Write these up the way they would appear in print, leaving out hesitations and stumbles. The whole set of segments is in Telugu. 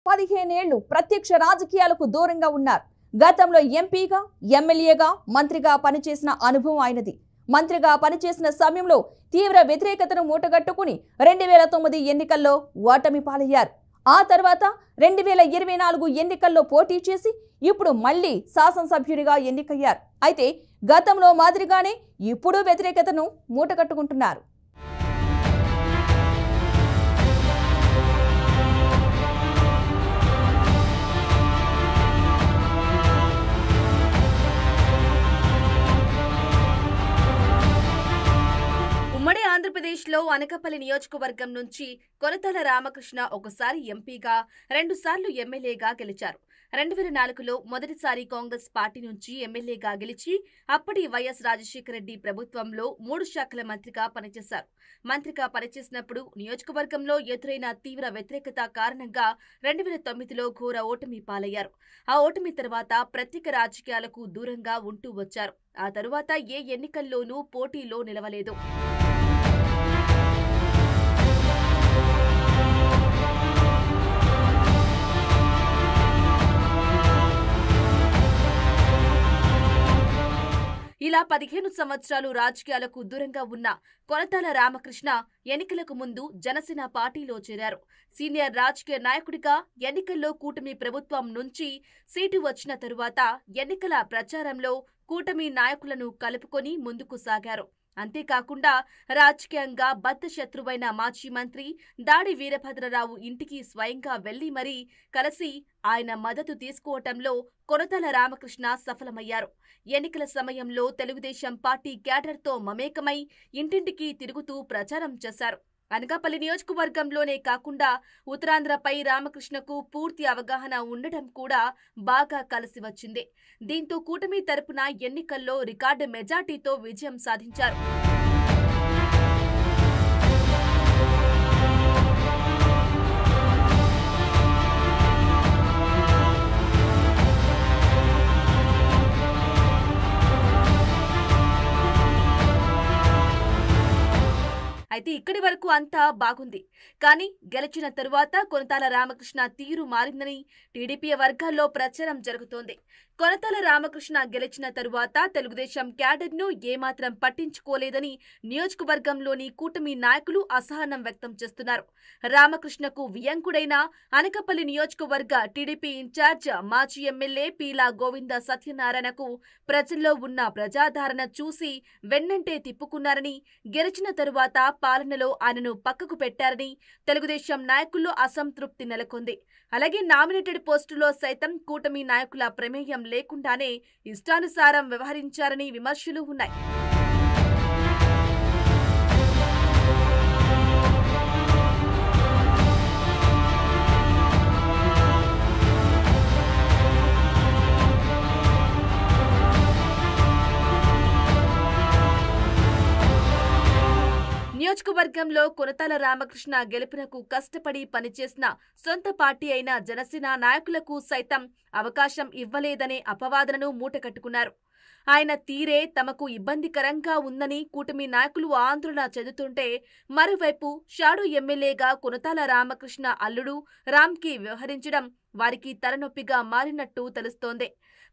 15 ఏళ్లు ప్రత్యక్ష రాజకీయాలకు దూరంగా ఉన్నారు. గతంలో ఎంపీగా, ఎమ్మెల్యేగా, మంత్రిగా పనిచేసిన అనుభవం ఆయనది. మంత్రిగా పనిచేసిన సమయంలో తీవ్ర వ్యతిరేకతను మూటగట్టుకుని 2009 ఎన్నికల్లో ఓటమి పాలయ్యారు. ఆ తర్వాత 2024 ఎన్నికల్లో పోటీ చేసి ఇప్పుడు మళ్లీ శాసనసభ్యుడిగా ఎన్నికయ్యారు. అయితే గతంలో మాదిరిగానే ఇప్పుడు వ్యతిరేకతను మూటగట్టుకుంటున్నారు. ఉమ్మడి ఆంధ్రప్రదేశ్లో అనకాపల్లి నియోజకవర్గం నుంచి కొనతాల రామకృష్ణ ఒకసారి ఎంపీగా, 2 సార్లు ఎమ్మెల్యేగా గెలిచారు. 2004లో మొదటిసారి కాంగ్రెస్ పార్టీ నుంచి ఎమ్మెల్యేగా గెలిచి అప్పటి వైఎస్ రాజశేఖర రెడ్డి ప్రభుత్వంలో 3 శాఖల మంత్రిగా పనిచేశారు. మంత్రిగా పనిచేసినప్పుడు నియోజకవర్గంలో ఎదురైన తీవ్ర వ్యతిరేకత కారణంగా 2009లో ఘోర ఓటమి పాలయ్యారు. ఆ ఓటమి తర్వాత ప్రత్యేక రాజకీయాలకు దూరంగా ఉంటూ వచ్చారు. ఆ తరువాత ఏ ఎన్నికల్లోనూ పోటీలో నిలవలేదు. ఇలా 15 సంవత్సరాలు రాజకీయాలకు దూరంగా ఉన్న కొనతాల రామకృష్ణ ఎన్నికలకు ముందు జనసేన పార్టీలో చేరారు. సీనియర్ రాజకీయ నాయకుడిగా ఎన్నికల్లో కూటమి ప్రభుత్వం నుంచి సీటు వచ్చిన తరువాత ఎన్నికల ప్రచారంలో కూటమి నాయకులను కలుపుకొని ముందుకు సాగారు. అంతేకాకుండా రాజకీయంగా బద్ధశత్రువైన మాజీ మంత్రి దాడి వీరభద్రరావు ఇంటికి స్వయంగా వెళ్లి మరీ కలిసి ఆయన మద్దతు తీసుకోవటంలో కొనతాల రామకృష్ణ సఫలమయ్యారు. ఎన్నికల సమయంలో తెలుగుదేశం పార్టీ క్యాడర్తో మమేకమై ఇంటింటికి తిరుగుతూ ప్రచారం చేశారు. అనకాపల్లి నియోజకవర్గంలోనే కాకుండా ఉత్తరాంధ్రపై రామకృష్ణకు పూర్తి అవగాహన ఉండటం కూడా బాగా కలిసి వచ్చింది. దీంతో కూటమి తరపున ఎన్నికల్లో రికార్డు మెజార్టీతో విజయం సాధించారు. అయితే ఇక్కడి వరకు అంతా బాగుంది. కానీ గెలిచిన తరువాత కొనతాల రామకృష్ణ తీరు మారిందని టీడీపీ వర్గాల్లో ప్రచారం జరుగుతోంది. కొనతాల రామకృష్ణ గెలిచిన తరువాత తెలుగుదేశం క్యాడర్ను ఏమాత్రం పట్టించుకోలేదని నియోజకవర్గంలోని కూటమి నాయకులు అసహనం వ్యక్తం చేస్తున్నారు. రామకృష్ణకు వియంకుడైన అనకాపల్లి నియోజకవర్గ టీడీపీ ఇన్ఛార్జ్ మాజీ ఎమ్మెల్యే పీలా గోవింద సత్యనారాయణకు ప్రజల్లో ఉన్న ప్రజాదరణ చూసి వెన్నంటే తిప్పుకున్నారని, గెలిచిన తరువాత పాలనలో ఆయనను పక్కకు పెట్టారని తెలుగుదేశం నాయకుల్లో అసంతృప్తి నెలకొంది. అలాగే నామినేటెడ్ పోస్టులో సైతం కూటమి నాయకుల ప్రమేయం లేకుండానే ఇష్టానుసారం వ్యవహరించారని విమర్శలు ఉన్నాయి. నియోజకవర్గంలో కొనతాల రామకృష్ణ గెలుపునకు కష్టపడి పనిచేసిన సొంత పార్టీ అయిన జనసేన నాయకులకు సైతం అవకాశం ఇవ్వలేదనే అపవాదనను మూటకట్టుకున్నారు. ఆయన తీరే తమకు ఇబ్బందికరంగా ఉందని కూటమి నాయకులు ఆందోళన చెందుతుంటే, మరోవైపు షాడో ఎమ్మెల్యేగా కొనతాల రామకృష్ణ అల్లుడు రామ్కి వ్యవహరించడం వారికి తలనొప్పిగా మారినట్టు తెలుస్తోంది.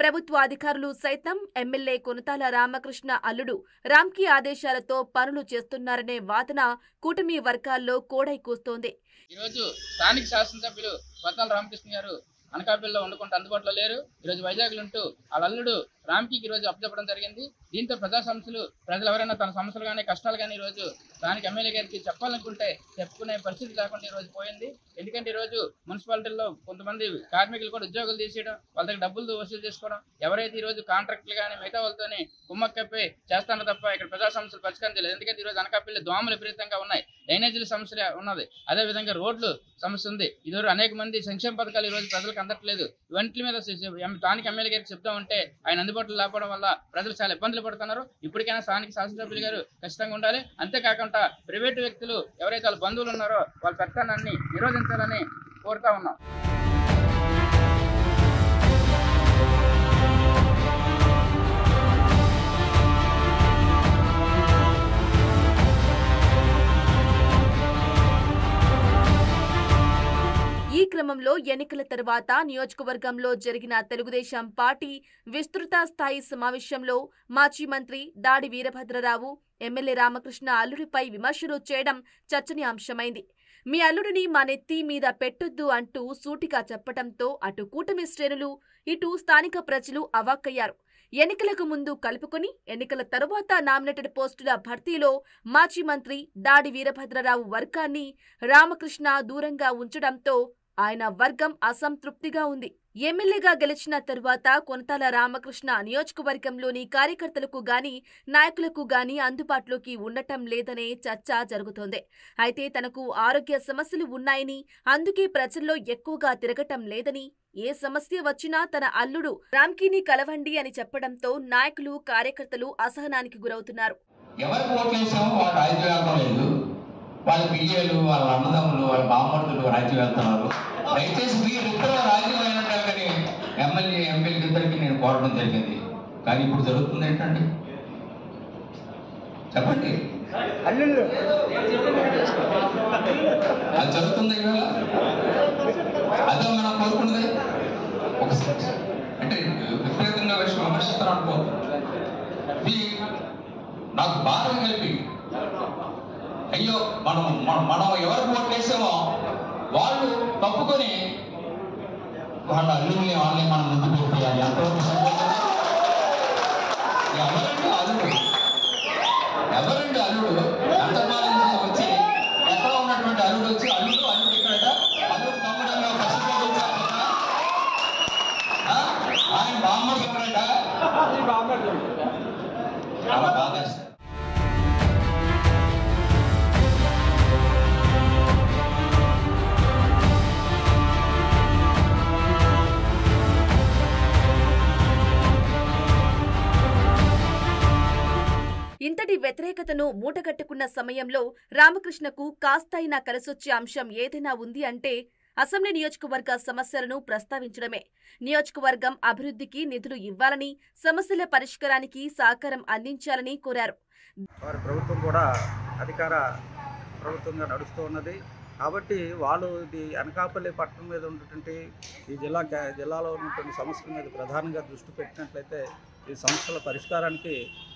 ప్రభుత్వ అధికారులు సైతం ఎమ్మెల్యే కొనతాల రామకృష్ణ అల్లుడు రామ్కి ఆదేశాలతో పనులు చేస్తున్నారనే వాదన కూటమి వర్గాల్లో కోడై కూస్తోంది. ఈరోజు స్థానిక శాసనసభ్యులు కొనతాల రామకృష్ణ గారు అనకాపల్లిలో ఉండకుండా అందుబాటులో లేరు. ఈరోజు వైజాగ్లో ఉంటూ వాళ్ళ అల్లుడు రామ్కి ఈరోజు అప్పచెప్పడం జరిగింది. దీంతో ప్రజా సమస్యలు ప్రజలు ఎవరైనా తన సమస్యలు కానీ కష్టాలు కానీ ఈరోజు స్థానిక ఎమ్మెల్యే గారికి చెప్పాలనుకుంటే చెప్పుకునే పరిస్థితి లేకుండా ఈరోజు పోయింది. ఎందుకంటే ఈరోజు మున్సిపాలిటీల్లో కొంతమంది కార్మికులు కూడా ఉద్యోగులు తీసేయడం, వాళ్ళ దగ్గర డబ్బులు వసూలు చేసుకోవడం, ఎవరైతే ఈరోజు కాంట్రాక్టులు కానీ మిగతా వాళ్ళతోనే కుమ్మక్కపై చేస్తానో తప్ప ఇక్కడ ప్రజా సమస్యలు పరిష్కారం చేయలేదు. ఎందుకంటే ఈరోజు అనకాపల్లి దోమలు విపరీతంగా ఉన్నాయి, డ్రైనేజీల సమస్య ఉన్నది, అదేవిధంగా రోడ్లు సమస్య ఉంది. ఈరోజు అనేక మంది సంక్షేమ పథకాలు ఈరోజు ప్రజలకు అందట్లేదు. ఇవన్నిటి మీద స్థానిక ఎమ్మెల్యే గారికి చెప్తామంటే ఆయన అందుబాటులో లేకపోవడం వల్ల ప్రజలు చాలా ఇబ్బందులు పడుతున్నారు. ఇప్పటికైనా స్థానిక శాసనసభ్యులు గారు ఖచ్చితంగా ఉండాలి. అంతేకాకుండా ప్రైవేటు వ్యక్తులు ఎవరైతే వాళ్ళ బంధువులు ఉన్నారో వాళ్ళ పెత్తనాన్ని నిరోధించాలని కోరుతా ఉన్నాం. ఈ క్రమంలో క్రమంలో ఎన్నికల తర్వాత నియోజకవర్గంలో జరిగిన తెలుగుదేశం పార్టీ విస్తృత స్థాయి సమావేశంలో మాజీ మంత్రి దాడి వీరభద్రరావు ఎమ్మెల్యే రామకృష్ణ అల్లుడిపై విమర్శలు చేయడం చర్చనీయాంశమైంది. మీ అల్లుడిని మా నెత్తి మీద పెట్టొద్దు అంటూ సూటిగా చెప్పడంతో అటు కూటమి శ్రేణులు, ఇటు స్థానిక ప్రజలు అవాక్కయ్యారు. ఎన్నికలకు ముందు కలుపుకొని ఎన్నికల తరువాత నామినేటెడ్ పోస్టుల భర్తీలో మాజీ మంత్రి దాడి వీరభద్రరావు వర్గాన్ని రామకృష్ణ దూరంగా ఉంచడంతో ఆయన వర్గం అసంతృప్తిగా ఉంది. ఎమ్మెల్యేగా గెలిచిన తరువాత కొనతాల రామకృష్ణ నియోజకవర్గంలోని కార్యకర్తలకు గాని నాయకులకు గాని అందుబాటులోకి ఉండటం లేదనే చర్చ జరుగుతోంది. అయితే తనకు ఆరోగ్య సమస్యలు ఉన్నాయని, అందుకే ప్రజల్లో ఎక్కువగా తిరగటం లేదని, ఏ సమస్య వచ్చినా తన అల్లుడు రామ్కీని కలవండి అని చెప్పడంతో నాయకులు కార్యకర్తలు అసహనానికి గురవుతున్నారు. వాళ్ళ పిల్లలు, వాళ్ళ అన్నదమ్ములు, వాళ్ళ బామ్మర్దులు రాజ్యం వెళ్తున్నారు. దయచేసి మీరు ఇద్దరు రాజ్యం అయినట్టు ఎమ్మెల్యే ఎంపీలకి ఇద్దరికి నేను కోరడం జరిగింది. కానీ ఇప్పుడు జరుగుతుంది ఏంటండి చెప్పండి, అది జరుగుతుంది ఇవాళ. అదే మనం కోరుకున్నది ఒకసారి అంటే విపరీతంగా విమర్శిస్తారు అనుకోవద్దు. నాకు బాధ కలిపి అయ్యో మనం ఎవరికి ఓట్లు వేసామో వాళ్ళు తప్పుకొని వాళ్ళ అల్లుల్ని వాళ్ళని మనం ముందు పెట్టేయాలి. ఎంతవరకు ఎవరండి అల్లుడు అంతర్మాల నుంచి వచ్చి ఎక్కడ ఉన్నటువంటి అల్లుడు వచ్చి అల్లుడు ఇక్కడ అల్లుడు తమ్ముడంలో కష్టపడి ఆయన బామ్మడు ఎక్కడట చాలా బాధ. ఇంతటి వ్యతిరేకతను మూటగట్టుకున్న సమయంలో రామకృష్ణకు కాస్తైనా కలిసొచ్చే అంశం ఏదైనా ఉంది అంటే అసెంబ్లీ నియోజకవర్గ సమస్యలను ప్రస్తావించడమే. నియోజకవర్గం అభివృద్ధికి నిధులు ఇవ్వాలని, సమస్యల పరిష్కారానికి సహకారం అందించాలని కోరారు. వారి ప్రభుత్వం కూడా అధికార ప్రభుత్వంగా నడుస్తూ ఉన్నది కాబట్టి వాళ్ళు ఇది అనకాపల్లి పట్టణం మీద ఉన్నటువంటి ఈ జిల్లాలో ఉన్నటువంటి సమస్యల మీద ప్రధానంగా దృష్టి పెట్టినట్లయితే ఈ సమస్యల పరిష్కారానికి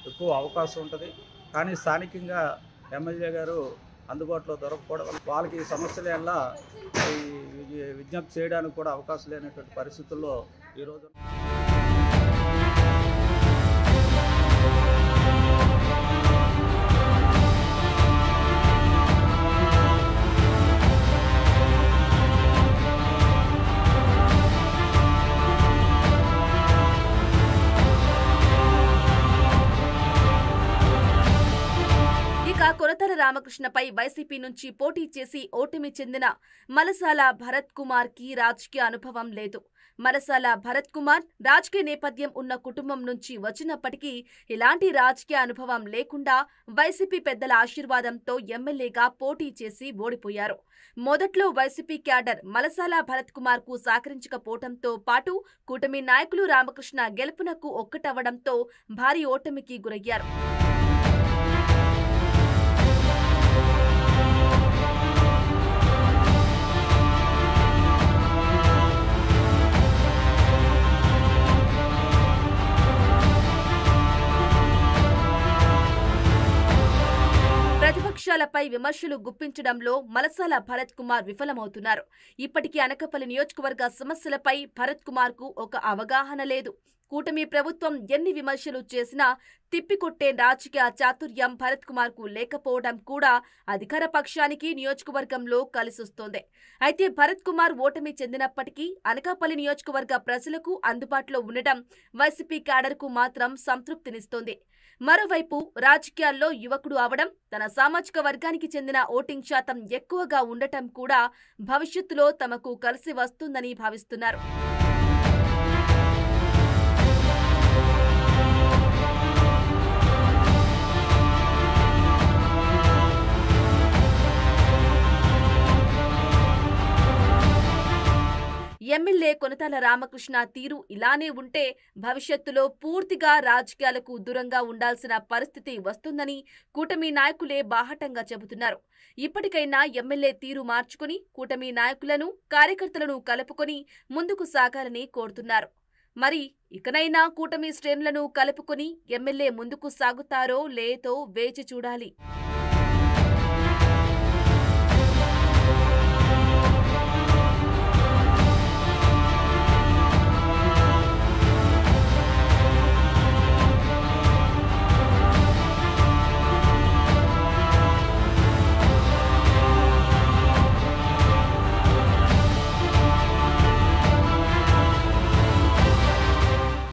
ఎక్కువ అవకాశం ఉంటుంది. కానీ స్థానికంగా ఎమ్మెల్యే గారు అందుబాటులో దొరకకపోవడం వల్ల వాళ్ళకి ఈ సమస్యల వల్ల ఈ విజ్ఞప్తి చేయడానికి కూడా అవకాశం లేనటువంటి పరిస్థితుల్లో ఈరోజు కొనతాల రామకృష్ణపై వైసీపీ నుంచి పోటీ చేసి ఓటమి చెందిన మలసాల భరత్ కుమార్ కి రాజకీయ అనుభవం లేదు. మలసాల భరత్ కుమార్ రాజకీయ నేపథ్యం ఉన్న కుటుంబం నుంచి వచ్చినప్పటికీ ఇలాంటి రాజకీయ అనుభవం లేకుండా వైసీపీ పెద్దల ఆశీర్వాదంతో ఎమ్మెల్యేగా పోటీ చేసి ఓడిపోయారు. మొదట్లో వైసీపీ క్యాడర్ మలసాల భరత్ కుమార్ కు సహకరించకపోవడంతో పాటు కూటమి నాయకులు రామకృష్ణ గెలుపునకు ఒక్కటవ్వడంతో భారీ ఓటమికి గురయ్యారు. ప్రతిపక్షాలపై విమర్శలు గుప్పించడంలో మలసాల భరత్ కుమార్ విఫలమవుతున్నారు. ఇప్పటికీ అనకాపల్లి నియోజకవర్గ సమస్యలపై భరత్ కుమార్ కు ఒక అవగాహన లేదు. కూటమి ప్రభుత్వం ఎన్ని విమర్శలు చేసినా తిప్పికొట్టే రాజకీయ చాతుర్యం భరత్ కుమార్ కు లేకపోవడం కూడా అధికార పక్షానికి నియోజకవర్గంలో కలిసొస్తోంది. అయితే భరత్ కుమార్ ఓటమి చెందినప్పటికీ అనకాపల్లి నియోజకవర్గ ప్రజలకు అందుబాటులో ఉండడం వైసీపీ క్యాడర్ కు మాత్రం సంతృప్తినిస్తోంది. మరోవైపు రాజకీయాల్లో యువకుడు అవడం, తన సామాజిక వర్గానికి చెందిన ఓటింగ్ శాతం ఎక్కువగా ఉండటం కూడా భవిష్యత్తులో తమకు కలిసి వస్తుందని భావిస్తున్నారు. ఎమ్మెల్యే కొనతాల రామకృష్ణ తీరు ఇలానే ఉంటే భవిష్యత్తులో పూర్తిగా రాజకీయాలకు దూరంగా ఉండాల్సిన పరిస్థితి వస్తుందని కూటమి నాయకులే బాహటంగా చెబుతున్నారు. ఇప్పటికైనా ఎమ్మెల్యే తీరు మార్చుకుని కూటమి నాయకులను కార్యకర్తలను కలుపుకొని ముందుకు సాగాలని కోరుతున్నారు. మరి ఇకనైనా కూటమి శ్రేణులను కలుపుకొని ఎమ్మెల్యే ముందుకు సాగుతారో లేదో వేచి చూడాలి.